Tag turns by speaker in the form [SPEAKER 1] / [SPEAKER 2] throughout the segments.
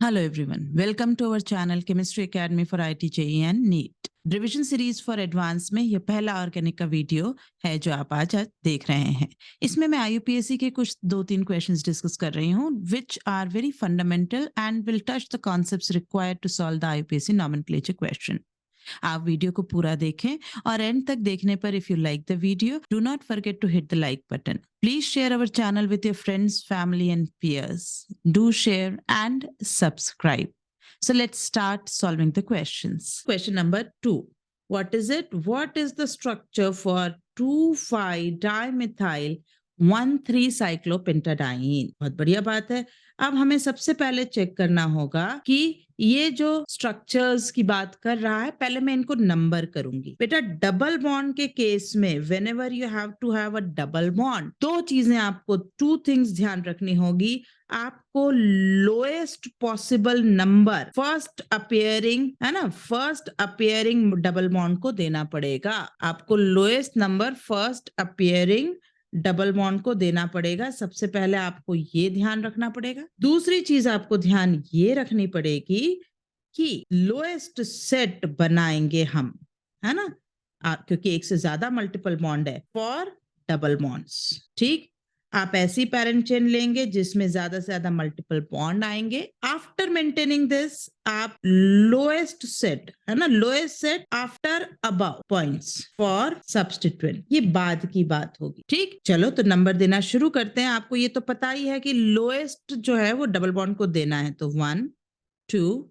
[SPEAKER 1] Hello everyone, welcome to our channel Chemistry Academy for IIT JEE and NEET. Revision series for advance में यह पहला organic का video है जो आप आज देख रहे हैं। इसमें मैं IUPAC के कुछ 2-3 क्वेश्चंस डिस्कस कर रही हूँ which are very fundamental and will touch the concepts required to solve the IUPAC nomenclature question. आप वीडियो को पूरा देखें और एंड तक देखने पर if you like the video do not forget to hit the like button. Please share our channel with your friends, family and peers. Do share and subscribe. So let's start solving the questions. Question number 2. What is it? What is the structure for 2,5-dimethyl 1,3-cyclopentadiene? बहुत बढ़िया बात है। अब हमें सबसे पहले check करना होगा कि ये जो स्ट्रक्चर्स की बात कर रहा है, पहले मैं इनको नंबर करूंगी। बेटा डबल बॉन्ड के केस में whenever you have to have a double bond, दो चीजें आपको, टू थिंग्स ध्यान रखनी होगी। आपको lowest possible number first appearing, है ना, फर्स्ट अपियरिंग डबल बॉन्ड को देना पड़ेगा। आपको lowest number first appearing double bond को देना पड़ेगा। सबसे पहले आपको ये ध्यान रखना पड़ेगा। दूसरी चीज आपको ध्यान ये रखनी पड़ेगी कि लोएस्ट सेट बनाएंगे हम, है ना, क्योंकि एक से ज्यादा मल्टीपल बॉन्ड है फॉर डबल बॉन्ड्स। ठीक, आप ऐसी पैरेंट चेन लेंगे जिसमें ज्यादा से ज्यादा मल्टीपल बॉन्ड आएंगे। आफ्टर मेंटेनिंग दिस आप लोएस्ट सेट, है ना, lowest set after above points for substituent, ये बाद की बात होगी। ठीक, चलो तो नंबर देना शुरू करते हैं। आपको ये तो पता ही है कि लोएस्ट जो है वो डबल बॉन्ड को देना है, तो 1 2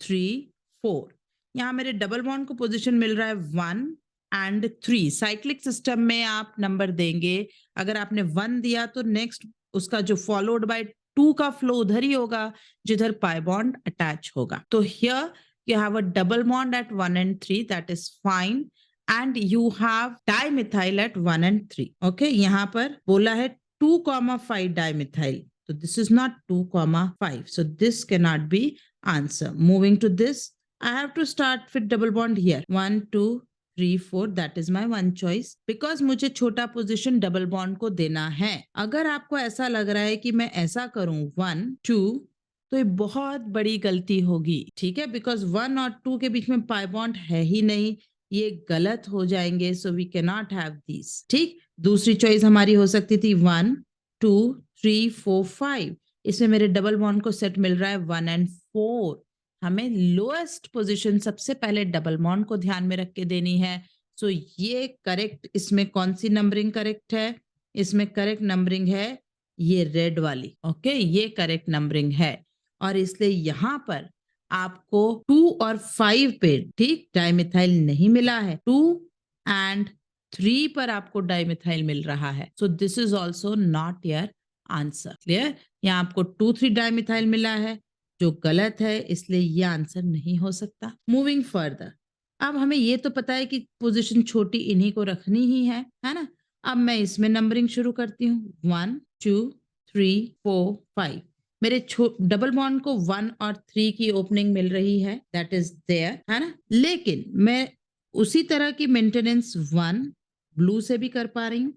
[SPEAKER 1] 3 4। यहां मेरे डबल बॉन्ड को पोजीशन मिल रहा है 1 एंड 3। साइक्लिक सिस्टम में आप नंबर देंगे, अगर आपने 1 दिया तो नेक्स्ट उसका जो फॉलोड बाय 2 का फ्लो उधर ही होगा जिधर पाई बॉन्ड अटैच होगा। तो here you have a double bond at 1 and 3, that is fine, and you have dimethyl at 1 and 3. Okay, यहाँ पर बोला है 2,5 dimethyl, so this is not 2,5, so this cannot be answer. Moving to this, I have to start with double bond here, 1 2 3 4, that is my one choice, because मुझे छोटा position double bond को देना है। अगर आपको ऐसा लग रहा है कि मैं ऐसा करूं 1 2, तो ये बहुत बड़ी गलती होगी। ठीक है, बिकॉज 1 और 2 के बीच में पाई बॉन्ड है ही नहीं, ये गलत हो जाएंगे, so we can not have this. ठीक, दूसरी चॉइस हमारी हो सकती थी 1 2 3 4 5। इसमें मेरे डबल बॉन्ड को सेट मिल रहा है 1 एंड 4। हमें लोएस्ट पोजीशन सबसे पहले डबल बॉन्ड को ध्यान में रख के देनी है। सो ये करेक्ट, इसमें कौन सी नंबरिंग करेक्ट है? इसमें करेक्ट नंबरिंग है ये रेड वाली। ओके, ये करेक्ट नंबरिंग है, और इसलिए यहां पर आपको 2 और 5 पे, ठीक, डाइमिथाइल नहीं मिला है। 2 एंड 3 पर आपको डाइमिथाइल मिल रहा है, so this is also not your answer. Clear? यहाँ आपको 2-3 डाइमिथाइल मिला है जो गलत है, इसलिए ये आंसर नहीं हो सकता। मूविंग फर्दर, अब हमें ये तो पता है कि पोजीशन छोटी इन्हीं को रखनी ही है ना। अब मैं इसमें नंबरिंग शुरू करती हूँ, 1 2 3 4 5। मेरे डबल बॉन्ड को 1 और 3 की ओपनिंग मिल रही है, दैट इज देयर, है ना। लेकिन मैं उसी तरह की मेंटेनेंस 1 ब्लू से भी कर पा रही हूँ,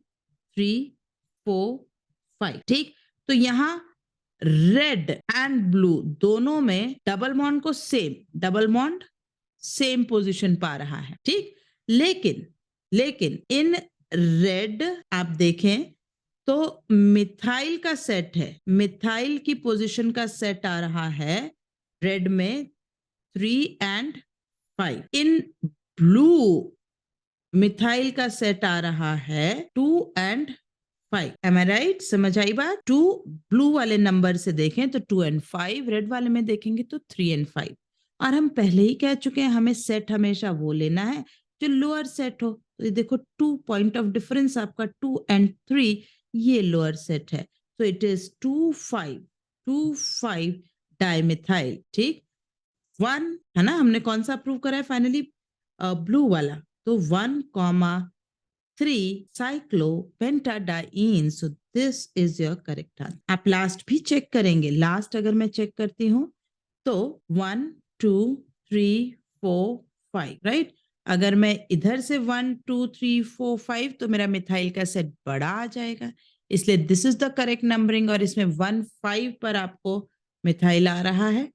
[SPEAKER 1] 3 4 5। ठीक, तो यहाँ रेड एंड ब्लू दोनों में डबल बॉन्ड को डबल बॉन्ड सेम पोजीशन पा रहा है। ठीक, लेकिन इन रेड आप देखें तो मिथाइल का सेट है, मिथाइल की पोजीशन का सेट आ रहा है रेड में 3 एंड 5। इन ब्लू मिथाइल का सेट आ रहा है 2 एंड 5। M I right? समझ आई बात? 2 ब्लू वाले नंबर से देखें तो 2 एंड 5, रेड वाले में देखेंगे तो 3 एंड 5। और हम पहले ही कह चुके हैं हमें सेट हमेशा वो लेना है जो लोअर सेट हो। तो ये देखो 2 पॉइंट ऑफ डिफरेंस आपका 2 एंड 3, ये लोअर सेट है, तो इट इज 2,5 डाइमिथाइल। ठीक, 1 है ना, हमने कौन सा प्रूव करा है फाइनली? ब्लू वाला। तो 1,3 cyclopentadiene, so this is your correct answer. आप लास्ट भी चेक करेंगे, लास्ट अगर मैं चेक करती हूं तो 1 2 3 4 5, राइट। अगर मैं इधर से 1 2 3 4 5 तो मेरा मिथाइल का सेट बड़ा आ जाएगा, इसलिए this is the correct numbering. और इसमें 1 5 पर आपको मिथाइल आ रहा है,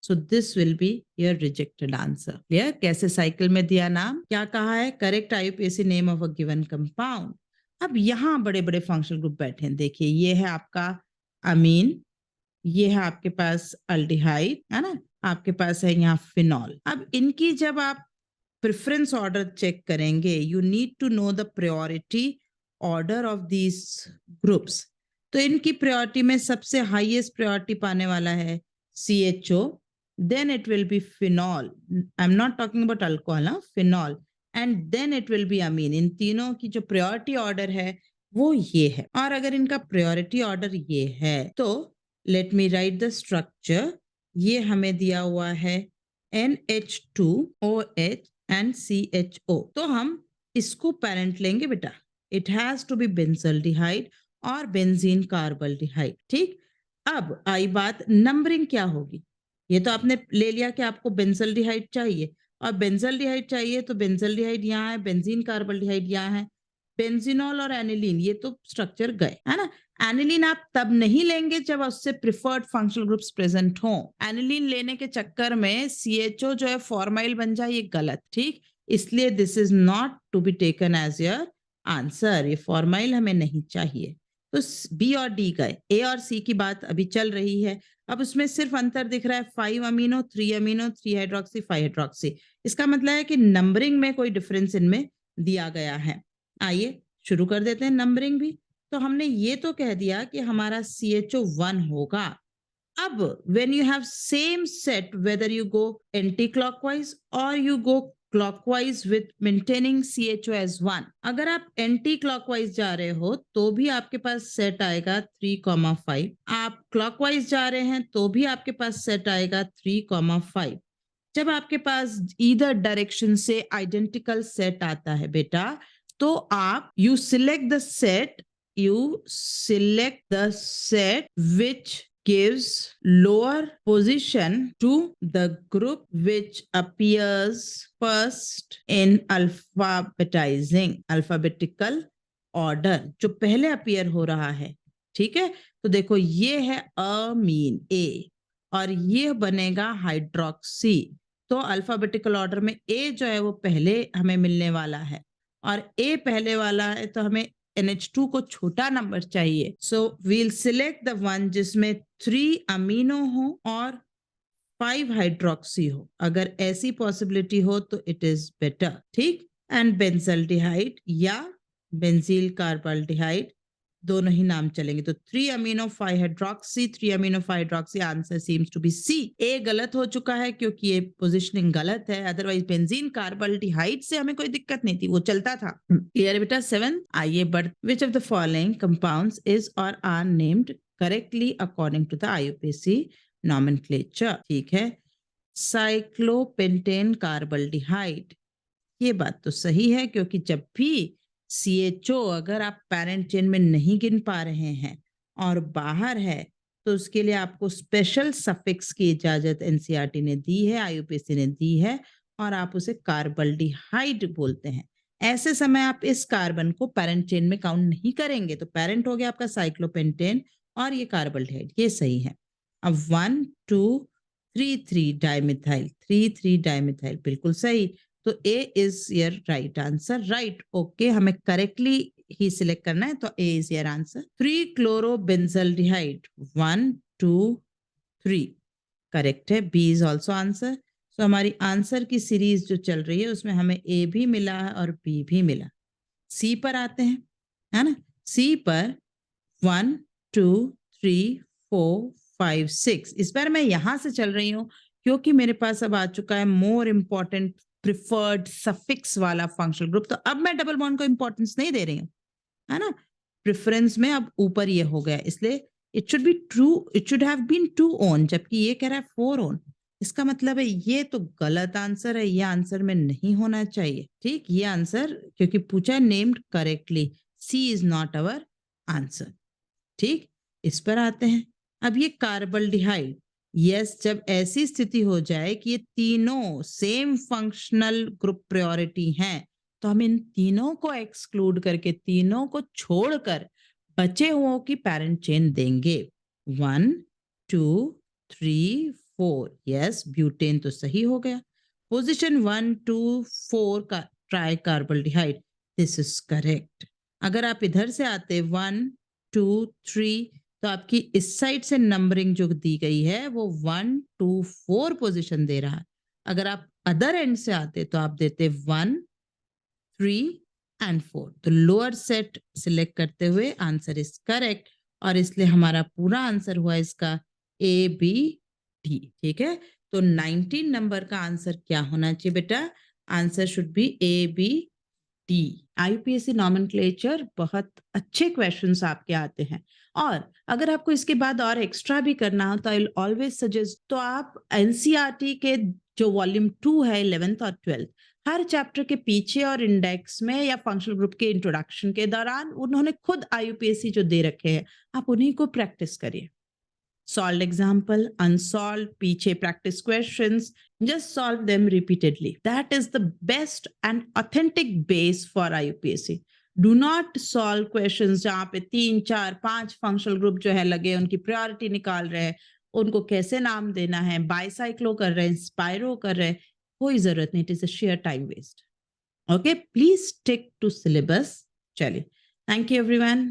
[SPEAKER 1] So this will be your rejected answer. Clear? कैसे साइकिल में दिया नाम, क्या कहा है, correct IUPAC name of a given compound. अब यहाँ बड़े बड़े फंक्शनल ग्रुप बैठे हैं, देखिए ये है आपका अमीन, ये है आपके पास अल्डिहाइड, है ना, आपके पास है यहाँ फिनॉल। अब इनकी जब आप प्रेफरेंस ऑर्डर चेक करेंगे, you need to know the priority order of these groups. तो इनकी प्रायोरिटी में सबसे हाईएस्ट प्रायोरिटी पाने वाला है CHO, then it will be phenol. I'm not talking about alcohol, huh? Phenol. And then it will be amine. इन तीनों की जो प्रायोरिटी ऑर्डर है वो ये है। और अगर इनका प्रायोरिटी ऑर्डर ये है तो let me right the structure. ये हमें दिया हुआ है NH2OH and CHO। तो हम इसको पेरेंट लेंगे बेटा, it has to be benzaldehyde और बेंजीन कार्बल्डिहाइड। ठीक, अब आई बात नंबरिंग क्या होगी। ये तो आपने ले लिया कि आपको बेंजल्डिहाइड चाहिए, और बेंजल्डिहाइड चाहिए तो बेंजल्डिहाइड यहाँ है, बेंजीन कार्बल्डिहाइड यहाँ है, बेंजीनॉल और एनिलीन ये तो स्ट्रक्चर गए, है ना। एनिलीन आप तब नहीं लेंगे जब उससे प्रिफर्ड फंक्शनल ग्रुप्स प्रेजेंट हो। एनिलीन लेने के चक्कर में CHO जो है फॉर्माइल बन जाए, ये गलत। ठीक, इसलिए this is not to be taken as your answer. ये फॉर्माइल हमें नहीं चाहिए। तो B और D गए, A और C की बात अभी चल रही है। अब उसमें सिर्फ अंतर दिख रहा है 5 अमीनो 3 अमीनो 3 हाइड्रोक्सी 5 हाइड्रोक्सी। इसका मतलब है कि नंबरिंग में कोई डिफरेंस इनमें दिया गया है। आइए शुरू कर देते हैं नंबरिंग भी। तो हमने ये तो कह दिया कि हमारा CHO 1 होगा। अब when you have same set, whether you go anti-clockwise or you go clockwise with maintaining CHO as 1, अगर आप anti-clockwise जा रहे हो तो भी आपके पास सेट आएगा 3,5, आप clockwise जा रहे हैं तो भी आपके पास सेट आएगा 3,5। जब आपके पास ईदर डायरेक्शन से आइडेंटिकल सेट आता है बेटा, तो आप you select the set which gives lower position to the group which appears first in alphabetical order, जो पहले अपीयर हो रहा है। ठीक है, तो देखो ये है अमीन A और ये बनेगा हाइड्रोक्सी। तो अल्फाबेटिकल ऑर्डर में A जो है वो पहले हमें मिलने वाला है, और A पहले वाला है तो हमें NH2 को छोटा नंबर चाहिए। So we'll select the one जिसमें 3 अमीनो हो और 5 हाइड्रोक्सी हो। अगर ऐसी पॉसिबिलिटी हो तो इट इज बेटर। ठीक, एंड बेंजल्डिहाइड या बेंजील कार्बल्डिहाइड दोनों ही नाम चलेंगे। तो 3 amino 5 hydroxy 3 amino 5 hydroxy, answer seems to be C। A गलत हो चुका है क्योंकि ये पोजीशनिंग गलत है, अदरवाइज बेंजीन कार्बल्डिहाइड से हमें कोई दिक्कत नहीं थी, वो चलता था। क्लियर बेटा। 7, आइए बढ़। Which of the following compounds is or are named correctly according to the IUPAC nomenclature. ठीक है, साइक्लोपेंटेन कार्बल्डिहाइड, ये बात तो सही है क्योंकि जब भी CHO अगर आप पैरेंट चेन में नहीं गिन पा रहे हैं और बाहर है तो उसके लिए आपको स्पेशल सफिक्स की इजाजत NCERT ने दी है, IUPAC ने दी है, और आप उसे कार्बल्डिहाइड बोलते हैं। ऐसे समय आप इस कार्बन को पैरेंट चेन में काउंट नहीं करेंगे। तो पैरेंट हो गया आपका साइक्लोपेंटेन और ये कार्बल्डिहाइड, ये सही है। अब 1 2 3 3 डाइमिथाइल 3 डाइमिथाइल बिल्कुल सही। तो A is your right answer. Right, okay, हमें करेक्टली ही सिलेक्ट करना है, तो A is your answer. 3 chlorobenzaldehyde 1 2 3 correct है। B is also answer. So हमारी आंसर की सीरीज जो चल रही है उसमें हमें A भी मिला है और B भी मिला। C पर आते हैं, है ना। C पर 1 2 3 4 5 6, इस बार मैं यहां से चल रही हूं क्योंकि मेरे पास अब आ चुका है मोर इंपॉर्टेंट प्रिफर्ड सफिक्स वाला फंक्शनल ग्रुप। तो अब मैं डबल बॉन्ड को इंपॉर्टेंस नहीं दे रही हूँ, है ना। प्रेफरेंस में अब ऊपर ये हो गया, इसलिए it should be true, it should have been 2 on, जबकि ये कह रहा है 4 ऑन। इसका मतलब है ये तो गलत आंसर है, ये आंसर में नहीं होना चाहिए। ठीक, ये आंसर क्योंकि पूछा है named correctly, C is not our answer. ठीक, इस पर आते हैं। अब ये कार्बल्डिहाइड, यस, जब ऐसी स्थिति हो जाए कि ये तीनों सेम फंक्शनल ग्रुप प्रायोरिटी हैं तो हम इन तीनों को एक्सक्लूड करके, तीनों को छोड़कर बचे हुओं की पैरेंट चेन देंगे। 1 2 3 4, यस ब्यूटेन तो सही हो गया. पोजीशन 1 2 4 का ट्राई कार्बोल्डिहाइड, दिस इज करेक्ट. अगर आप इधर से आते 1 2 3, तो आपकी इस साइड से नंबरिंग जो दी गई है वो 1 2 4 पोजीशन दे रहा है. अगर आप अदर एंड से आते तो आप देते 1 3 एंड 4. तो लोअर सेट सिलेक्ट करते हुए आंसर इज करेक्ट, और इसलिए हमारा पूरा आंसर हुआ इसका ए बी डी. ठीक है, तो 19 नंबर का आंसर क्या होना चाहिए बेटा? Answer should be A B D. IUPAC nomenclature बहुत अच्छे क्वेश्चंस आपके आते हैं, और अगर आपको इसके बाद और एक्स्ट्रा भी करना हो तो आई ऑलवेज सजेस्ट, तो आप एनसीईआरटी के जो वॉल्यूम 2 है 11th और 12th, हर चैप्टर के पीछे और इंडेक्स में या फंक्शनल ग्रुप के इंट्रोडक्शन के दौरान उन्होंने खुद आईयूपीएससी जो दे रखे हैं, आप उन्हीं को प्रैक्टिस करिए. Solved example, unsolved, पीछे practice questions, just solve them repeatedly. That is the best and authentic base for IUPAC. Do not solve questions जहाँ पे 3 4 5 functional group जो है लगे, उनकी priority निकाल रहे हैं, उनको कैसे नाम देना है, बाइसाइक्लो कर रहे हैं, स्पाइरो कर रहे हैं, कोई जरूरत नहीं. It is a sheer time waste. Okay, please stick to syllabus. चलिए, thank you everyone.